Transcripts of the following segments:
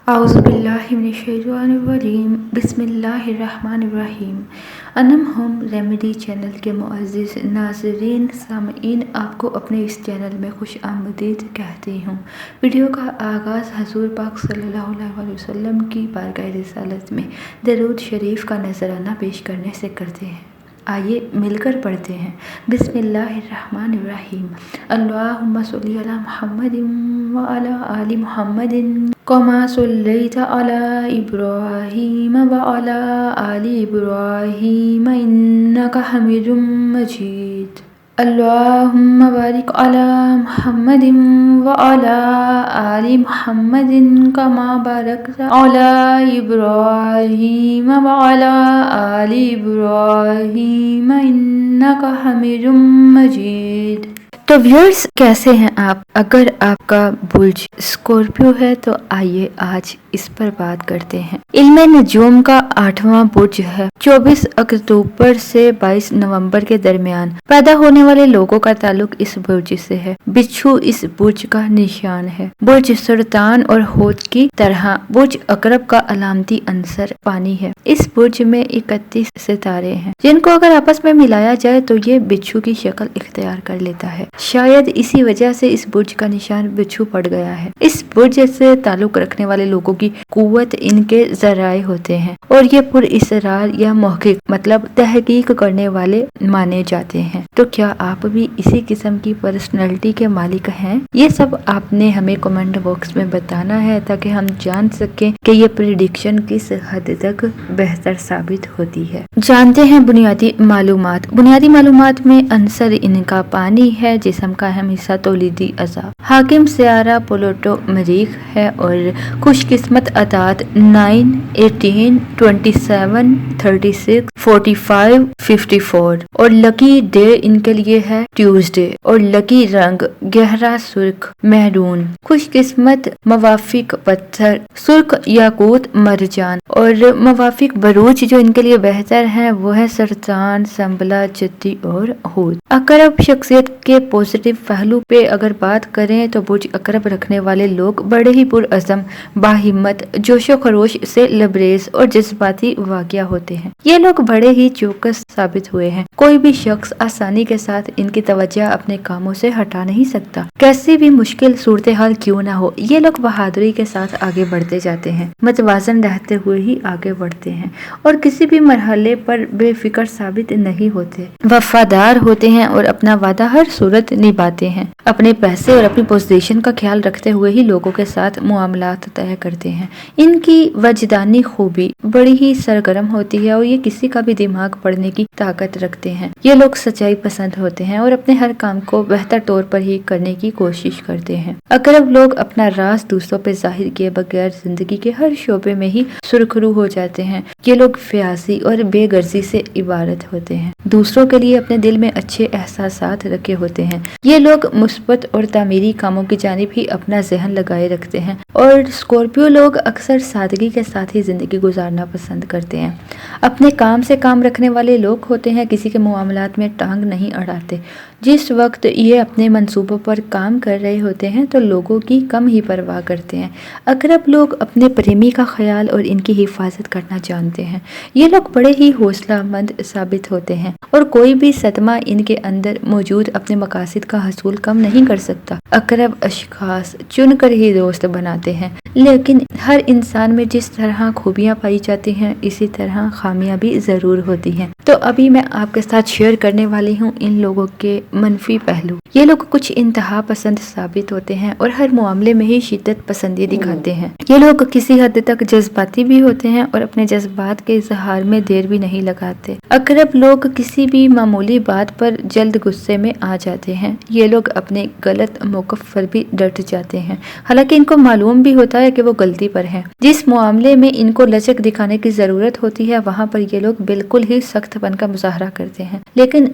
اعوذ باللہ من الشیطان الرجیم بسم اللہ الرحمن الرحیم۔ انم ہوم ریمیڈی چینل کے معزز ناظرین سامعین، آپ کو اپنے اس چینل میں خوش آمدید کہتی ہوں۔ ویڈیو کا آغاز حضور پاک صلی اللہ علیہ وسلم کی بارگاہ رسالت میں درود شریف کا نذرانہ پیش کرنے سے کرتے ہیں۔ آئیے مل کر پڑھتے ہیں۔ بسم اللہ الرحمن الرحیم۔ اللہم صلی علی محمد وعلی آل محمد کما صلیت علی ابراہیم وعلی آل ابراہیم انک حمید مجید۔ اللہم بارک علی محمد وعلی آل محمد کما بارکت علی ابراہیم وعلی آل ابراہیم انک حمید مجید۔ تو ویورز کیسے ہیں آپ؟ اگر آپ کا برج اسکورپیو ہے تو آئیے آج اس پر بات کرتے ہیں۔ علم نجوم کا 8واں برج ہے۔ 24 اکتوبر سے 22 نومبر کے درمیان پیدا ہونے والے لوگوں کا تعلق اس برج سے ہے۔ بچھو اس برج کا نشان ہے۔ برج سرطان اور حوت کی طرح برج عقرب کا علامتی عنصر پانی ہے۔ اس برج میں 31 ستارے ہیں جن کو اگر آپس میں ملایا جائے تو یہ بچھو کی شکل اختیار کر لیتا ہے۔ شاید اسی وجہ سے اس برج کا نشان بچھو پڑ گیا ہے۔ اس برج سے تعلق رکھنے والے لوگوں کی قوت ان کے ذرائع ہوتے ہیں اور یہ پر اسرار یا محقق مطلب تحقیق کرنے والے مانے جاتے ہیں۔ تو کیا آپ بھی اسی قسم کی پرسنالٹی کے مالک ہیں؟ یہ سب آپ نے ہمیں کمنٹ باکس میں بتانا ہے تاکہ ہم جان سکیں کہ یہ پریڈکشن کس حد تک بہتر ثابت ہوتی ہے۔ جانتے ہیں بنیادی معلومات۔ بنیادی معلومات میں عنصر ان کا پانی ہے، جسم کا اہم حصہ تولیدی اعضاء، حاکم سیارہ پلوٹو مریخ ہے اور خوش قسمت اعداد 9، 18، 27، 36، 45، 54 اور لکی ڈے ان کے لیے ہے ٹیوزڈے اور لکی رنگ گہرا سرخ مہرون۔ خوش قسمت موافق پتھر سرخ یاقوت مرجان اور موافق بروج جو ان کے لیے بہتر ہیں وہ ہے سرطان، سنبلا، جدی اور حوت۔ عقرب شخصیت کے پازیٹیو پہلو پہ اگر بات کریں تو برج عقرب رکھنے والے لوگ بڑے ہی پرعزم، باہمت، جوش و خروش سے لبریز اور جذباتی واقع ہوتے ہیں۔ یہ لوگ بڑے ہی چوکس ثابت ہوئے ہیں۔ کوئی بھی شخص آسانی کے ساتھ ان کی توجہ اپنے کاموں سے ہٹا نہیں سکتا۔ کیسی بھی مشکل صورتحال کیوں نہ ہو، یہ لوگ بہادری کے ساتھ آگے بڑھتے جاتے ہیں، متوازن رہتے ہوئے ہی آگے بڑھتے ہیں اور کسی بھی مرحلے پر بے فکر ثابت نہیں ہوتے۔ وفادار ہوتے ہیں اور اپنا وعدہ ہر صورت نبھاتے ہیں۔ اپنے پیسے اور اپنی پوزیشن کا خیال رکھتے ہوئے ہی لوگوں کے ساتھ معاملات طے کرتے ہیں۔ ان کی وجدانی خوبی بڑی ہی سرگرم ہوتی ہے اور یہ کسی کا بھی دماغ پڑھنے کی طاقت رکھتے ہیں۔ یہ لوگ سچائی پسند ہوتے ہیں اور اپنے ہر کام کو بہتر طور پر ہی کرنے کی کوشش کرتے ہیں۔ عقرب لوگ اپنا راز دوسروں پہ ظاہر کیے بغیر زندگی کے ہر شعبے میں ہی سرخرو ہو جاتے ہیں۔ یہ لوگ فیاضی اور بے غرضی سے عبارت ہوتے ہیں۔ دوسروں کے لیے اپنے دل میں اچھے احساسات رکھے ہوتے ہیں۔ یہ لوگ مثبت اور تعمیری کاموں کی جانب ہی اپنا ذہن لگائے رکھتے ہیں اور اسکورپیو لوگ اکثر سادگی کے ساتھ ہی زندگی گزارنا پسند کرتے ہیں۔ اپنے کام سے کام رکھنے والے لوگ ہوتے ہیں، کسی کے معاملات میں ٹانگ نہیں اڑاتے۔ جس وقت یہ اپنے منصوبوں پر کام کر رہے ہوتے ہیں تو لوگوں کی کم ہی پرواہ کرتے ہیں۔ عقرب لوگ اپنے پریمی کا خیال اور ان کی حفاظت کرنا جانتے ہیں۔ یہ لوگ بڑے ہی حوصلہ مند ثابت ہوتے ہیں اور کوئی بھی صدمہ ان کے اندر موجود اپنے مقاصد کا حصول کم نہیں کر سکتا۔ عقرب اشخاص چن کر ہی دوست بناتے ہیں، لیکن ہر انسان میں جس طرح خوبیاں پائی جاتی ہیں اسی طرح خامیاں بھی ضرور ہوتی ہیں۔ تو ابھی میں آپ کے ساتھ شیئر کرنے والی ہوں ان لوگوں کے منفی پہلو۔ یہ لوگ کچھ انتہا پسند ثابت ہوتے ہیں اور ہر معاملے میں ہی شدت پسندی دکھاتے ہیں۔ یہ لوگ کسی حد تک جذباتی بھی ہوتے ہیں اور اپنے جذبات کے اظہار میں دیر بھی نہیں لگاتے۔ عقرب لوگ کسی بھی معمولی بات پر جلد غصے میں آ جاتے ہیں۔ یہ لوگ اپنے غلط موقف پر بھی ڈٹ جاتے ہیں، حالانکہ ان کو معلوم بھی ہوتا ہے کہ وہ غلطی پر ہیں۔ جس معاملے میں ان کو لچک دکھانے کی ضرورت ہوتی ہے وہاں پر یہ لوگ بالکل ہی سخت پن کا مظاہرہ کرتے ہیں، لیکن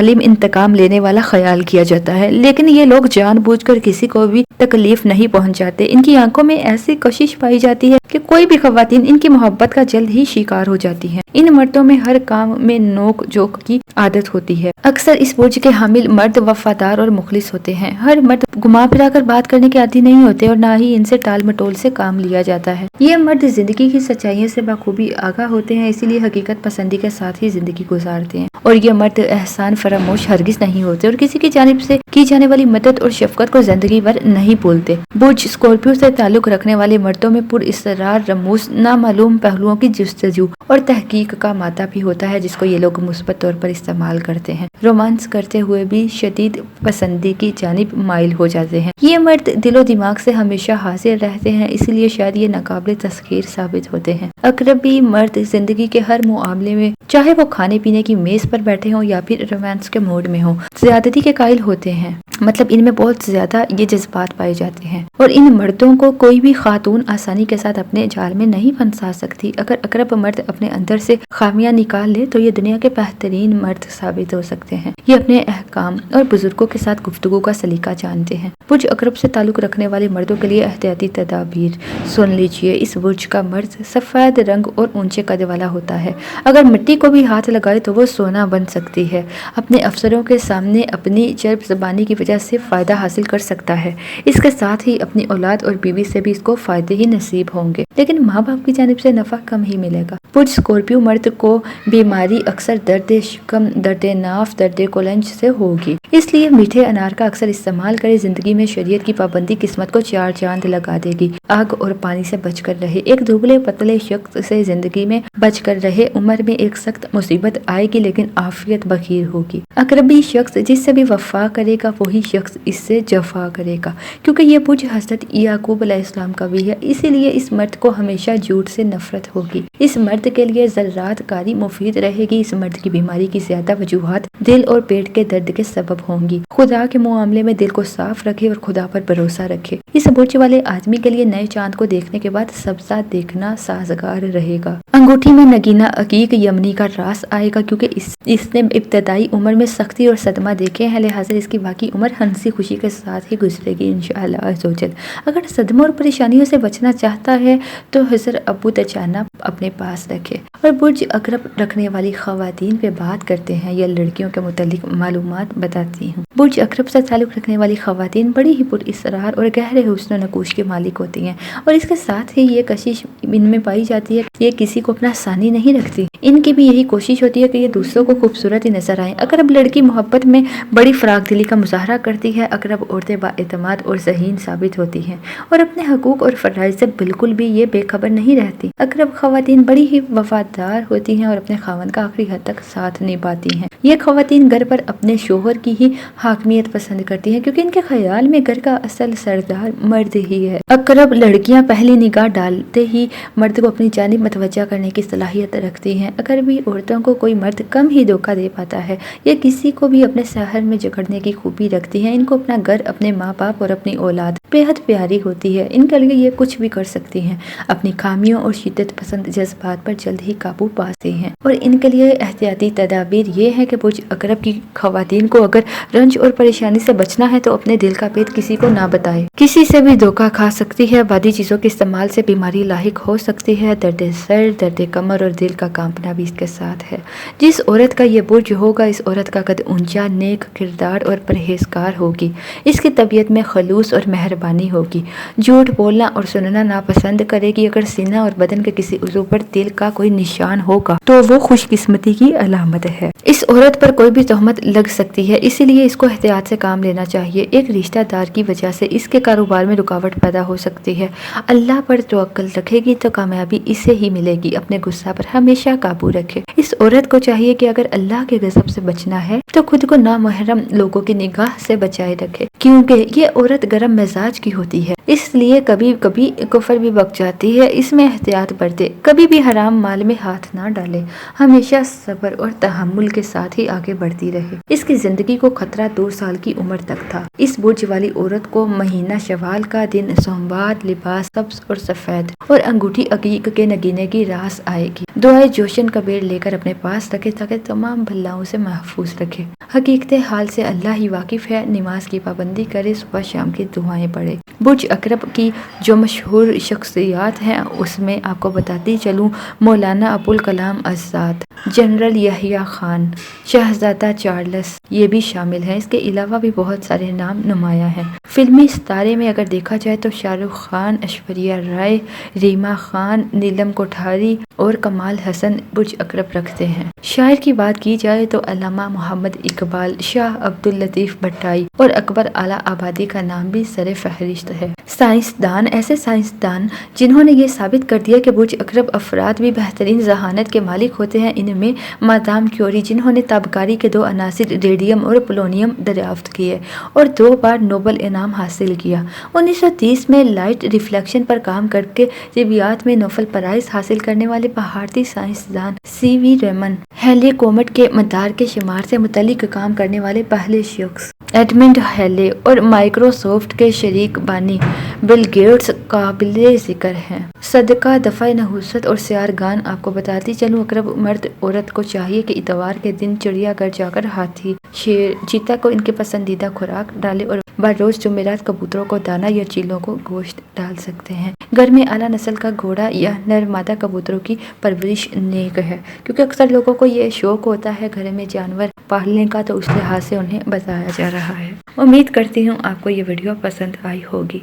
ظالم انتقام لینے والا خیال کیا جاتا ہے، لیکن یہ لوگ جان بوجھ کر کسی کو بھی تکلیف نہیں پہنچاتے۔ ان کی آنکھوں میں ایسی کشش پائی جاتی ہے کہ کوئی بھی خواتین ان کی محبت کا جلد ہی شکار ہو جاتی ہیں۔ ان مردوں میں ہر کام میں نوک جھوک کی عادت ہوتی ہے۔ اکثر اس برج کے حامل مرد وفادار اور مخلص ہوتے ہیں۔ ہر مرد گھما پھرا کر بات کرنے کے عادی نہیں ہوتے اور نہ ہی ان سے ٹال مٹول سے کام لیا جاتا ہے۔ یہ مرد زندگی کی سچائیوں سے بخوبی آگاہ ہوتے ہیں، اسی لیے حقیقت پسندی کے ساتھ ہی زندگی گزارتے ہیں۔ اور یہ مرد احسان فراموش ہرگز نہیں ہوتے اور کسی کی جانب سے کی جانے والی مدد اور شفقت کو زندگی بھر نہیں بھولتے۔ برج اسکارپیو سے تعلق رکھنے والے مردوں میں پر اسرار رموز، نامعلوم پہلوؤں کی جستجو اور تحقیق کا مادہ بھی ہوتا ہے، جس کو یہ لوگ مثبت طور پر استعمال کرتے ہیں۔ رومانس کرتے ہوئے بھی شدید پسندی کی جانب مائل ہو جاتے ہیں۔ یہ مرد دل و دماغ سے ہمیشہ حاضر رہتے ہیں، اس لیے شاید یہ ناقابل تسخیر ثابت ہوتے ہیں۔ عقربی مرد زندگی کے ہر معاملے میں، چاہے وہ کھانے پینے کی میز پر بیٹھے ہوں یا پھر رومانس کے موڈ میں ہوں، زیادتی کے قائل ہوتے ہیں۔ مطلب ان میں بہت زیادہ یہ جذبات پائے جاتے ہیں اور ان مردوں کو کوئی بھی خاتون آسانی کے ساتھ اپنے جال میں نہیں پھنسا سکتی۔ اگر عقرب مرد اپنے اندر سے خامیاں نکال لے تو یہ دنیا کے بہترین مرد ثابت ہو سکتے ہیں۔ یہ اپنے احکام اور بزرگوں کے ساتھ گفتگو کا سلیقہ جانتے ہیں۔ برج عقرب سے تعلق رکھنے والے مردوں کے لیے احتیاطی تدابیر سن لیجیے۔ اس برج کا مرد سفید رنگ اور اونچے قد والا ہوتا ہے۔ اگر مٹی کو بھی ہاتھ لگائے تو وہ سونا بن سکتی ہے۔ اپنے افسروں کے سامنے اپنی چرب زبانی کی وجہ سے فائدہ حاصل کر سکتا ہے۔ اس کے ساتھ ہی اپنی اولاد اور بیوی سے بھی اس کو فائدے ہی نصیب ہوں گے، لیکن ماں باپ کی جانب سے نفع کم ہی ملے گا۔ برج اسکارپیو مرد کو بیماری اکثر درد شکم، درد ناف، درد کولنج سے ہوگی، اس لیے میٹھے انار کا اکثر استعمال کرے۔ زندگی میں شریعت کی پابندی قسمت کو چار چاند لگا دے گی۔ آگ اور پانی سے بچ کر رہے، ایک دبلے پتلے شخص سے زندگی میں بچ کر رہے۔ عمر میں ایک سخت مصیبت آئے گی لیکن عافیت بخیر ہوگی۔ عقربی شخص جس سے بھی وفا کرے گا وہی شخص اس سے جفا کرے گا، کیونکہ یہ برج حضرت یعقوب علیہ السلام کا بھی ہے، اسی لیے اس مرد کو ہمیشہ جھوٹ سے نفرت ہوگی۔ اس مرد کے لیے ذرات کاری مفید رہے گی۔ اس مرد کی بیماری کی زیادہ وجوہات دل اور پیٹ کے درد کے سبب ہوں گی۔ خدا کے معاملے میں دل کو صاف رکھے اور خدا پر بھروسہ رکھے۔ اس برج والے آدمی کے لیے نئے چاند کو دیکھنے کے بعد سبزہ دیکھنا سازگار رہے گا۔ انگوٹھی میں نگینہ عقیق یمنی کا راس آئے گا، کیونکہ اس نے ابتدائی عمر میں سختی اور صدمہ دیکھے ہیں، لہٰذا اس کی باقی عمر ہنسی خوشی کے ساتھ ہی گزرے گی انشاءاللہ عز و جل۔ اگر صدموں اور پریشانیوں سے بچنا چاہتا ہے تو حضر ابو دجانہ اپنے پاس رکھے۔ اور برج عقرب رکھنے والی خواتین پہ بات کرتے ہیں یا لڑکیوں کے متعلق معلومات بتاتی ہوں۔ برج عقرب سے تعلق رکھنے والی خواتین بڑی ہی پر اسرار اور گہرے حسن و نقوش کے مالک ہوتی ہیں، اور اس کے ساتھ ہی یہ کشش ان میں پائی جاتی ہے کہ یہ کسی کو اپنا ثانی نہیں رکھتی۔ ان کی بھی یہی کوشش ہوتی ہے کہ یہ دوسروں کو خوبصورت ہی نظر آئیں۔ عقرب لڑکی محبت میں بڑی فراخ دلی کا مظاہرہ کرتی ہے۔ عقرب عورتیں با اعتماد اور ذہین ثابت ہوتی ہیں اور اپنے حقوق اور فرائض سے بالکل بھی یہ بے خبر نہیں رہتی۔ عقرب خواتین بڑی ہی وفادار ہوتی ہیں اور اپنے خاوند کا آخری حد تک ساتھ نبھاتی ہیں۔ یہ خواتین گھر پر اپنے شوہر کی ہی حاکمیت پسند کرتی ہیں، کیونکہ ان کے خیال میں گھر کا اصل سردار مرد ہی ہے۔ عقرب لڑکیاں پہلی نگاہ ڈالتے ہی مرد کو اپنی جانب متوجہ کرنے کی صلاحیت رکھتی ہیں۔ عقربی عورتوں کو کوئی مرد کم ہی دھوکہ دے پاتا ہے۔ یہ کسی کو بھی اپنے سحر میں جکڑنے کی خوبی رکھتی ہیں۔ ان کو اپنا گھر، اپنے ماں باپ اور اپنی اولاد بے حد پیاری ہوتی ہے۔ ان کے لیے یہ کچھ بھی کر سکتی ہیں۔ اپنی خامیوں اور شدت پسند جذبات پر جلد ہی قابو پاتے ہیں، اور ان کے لیے احتیاطی تدابیر یہ ہے کہ برج عقرب کی خواتین کو اگر رنج اور پریشانی سے بچنا ہے تو اپنے دل کا بھید کسی کو نہ بتائے۔ کسی سے بھی دھوکہ کھا سکتی ہے۔ بادی چیزوں کے استعمال سے بیماری لاحق ہو سکتی ہے۔ درد سر، درد کمر اور دل کا کانپنا بھی اس کے ساتھ ہے۔ جس عورت کا یہ برج ہوگا، اس عورت کا قد اونچا، نیک کردار اور پرہیزگار ہوگی۔ اس کی طبیعت میں خلوص اور مہربانی ہوگی۔ جھوٹ بولنا اور سننا ناپسند کرے گی۔ اگر سینہ اور بدن کے کسی عضو پر دل کا کوئی نشان ہوگا تو وہ خوش قسمتی کی علامت ہے۔ اس عورت پر کوئی بھی تہمت لگ سکتی ہے، اسی لیے اس کو احتیاط سے کام لینا چاہیے۔ ایک رشتہ دار کی وجہ سے اس کے کاروبار میں رکاوٹ پیدا ہو سکتی ہے۔ اللہ پر توکل رکھے گی تو کامیابی اسے ہی ملے گی۔ اپنے غصہ پر ہمیشہ قابو رکھے۔ اس عورت کو چاہیے کہ اگر اللہ کے غضب سے بچنا ہے تو خود کو نامحرم لوگوں کی نگاہ سے بچائے رکھے، کیونکہ یہ عورت گرم مزاج کی ہوتی ہے، اس لیے کبھی کبھی کفر بھی بک جاتی ہے۔ اس میں احتیاط برتے، کبھی بھی حرام مال میں ہاتھ نہ ڈالے، ہمیشہ صبر اور تحمل کے ساتھ ہی آگے بڑھتی رہے۔ اس کی زندگی کو خطرہ 2 سال کی عمر تک تھا۔ اس برج والی عورت کو مہینہ شوال کا دن سوموار، لباس سبز اور سفید اور انگوٹھی عقیق کے نگینے کی راس آئے گی۔ دعائے جوشن کا بیڑ لے کر اپنے پاس رکھے تاکہ تمام بلاؤں سے محفوظ رکھے۔ حقیقت حال سے اللہ ہی واقف ہے۔ نماز کی پابندی کرے، صبح شام کی دعائیں پڑھے۔ برج عقرب کی جو مشہور شخصیات ہیں اس میں آپ کو بتاتی چلوں، مولانا ابوالکلام آزاد، جنرل یحییٰ خان، شہزادہ چارلس یہ بھی شامل ہیں۔ اس کے علاوہ بھی بہت سارے نام نمایاں ہیں۔ فلمی ستارے میں اگر دیکھا جائے تو شاہ رخ خان، ایشوریہ رائے، ریما خان، نیلم کوٹھاری اور کمال حسن برج عقرب رکھتے ہیں۔ شاعر کی بات کی جائے تو علامہ محمد اقبال، شاہ عبداللطیف بھٹائی اور اکبر اعلی آبادی کا نام بھی سر فہرست ہے۔ سائنسدان، ایسے سائنسدان جنہوں نے یہ ثابت کر دیا کہ برج عقرب افراد بھی بہترین ذہانت کے مالک ہوتے ہیں، ان میں مادام کیوری جنہوں نے تابکاری کے 2 عناصر ریڈیم اور پولونیم دریافت کیے اور 2 بار نوبل انعام حاصل کیا۔ 1930 میں لائٹ ریفلیکشن پر کام کر کے طبیعیات میں نوبل پرائز حاصل کرنے والے بھارتی سائنسدان سی وی رمن، ہیلے کومٹ کے مدار کے شمار سے متعلق کام کرنے والے پہلے شخص ایڈمنڈ ہیلے اور مائیکروسافٹ کے شریک بانی بل گیٹس قابل ذکر ہیں۔ صدقہ دفع نحوست اور سیارگان آپ کو بتاتی چلوں، عقرب مرد عورت کو چاہیے کہ اتوار کے دن چڑیا گھر جا کر ہاتھی، شیر، چیتا کو ان کے پسندیدہ خوراک ڈالے اور بروز جمعرات کبوتروں کو دانہ یا چیلوں کو گوشت ڈال سکتے ہیں۔ گھر میں اعلیٰ نسل کا گھوڑا یا نر مادہ کبوتروں کی پرورش نیک ہے، کیونکہ اکثر لوگوں کو یہ شوق ہوتا ہے گھر میں جانور پالنے کا، تو اس لحاظ سے انہیں بتایا جا رہا ہے۔ امید کرتی ہوں آپ کو یہ ویڈیو پسند آئی ہوگی۔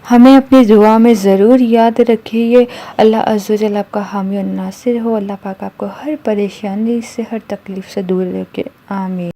ہمیں اپنی دعا میں ضرور یاد رکھیے۔ اللہ عز و جل آپ کا حامی و ناصر ہو۔ اللہ پاک آپ کو ہر پریشانی سے، ہر تکلیف سے دور رکھے۔ آمین۔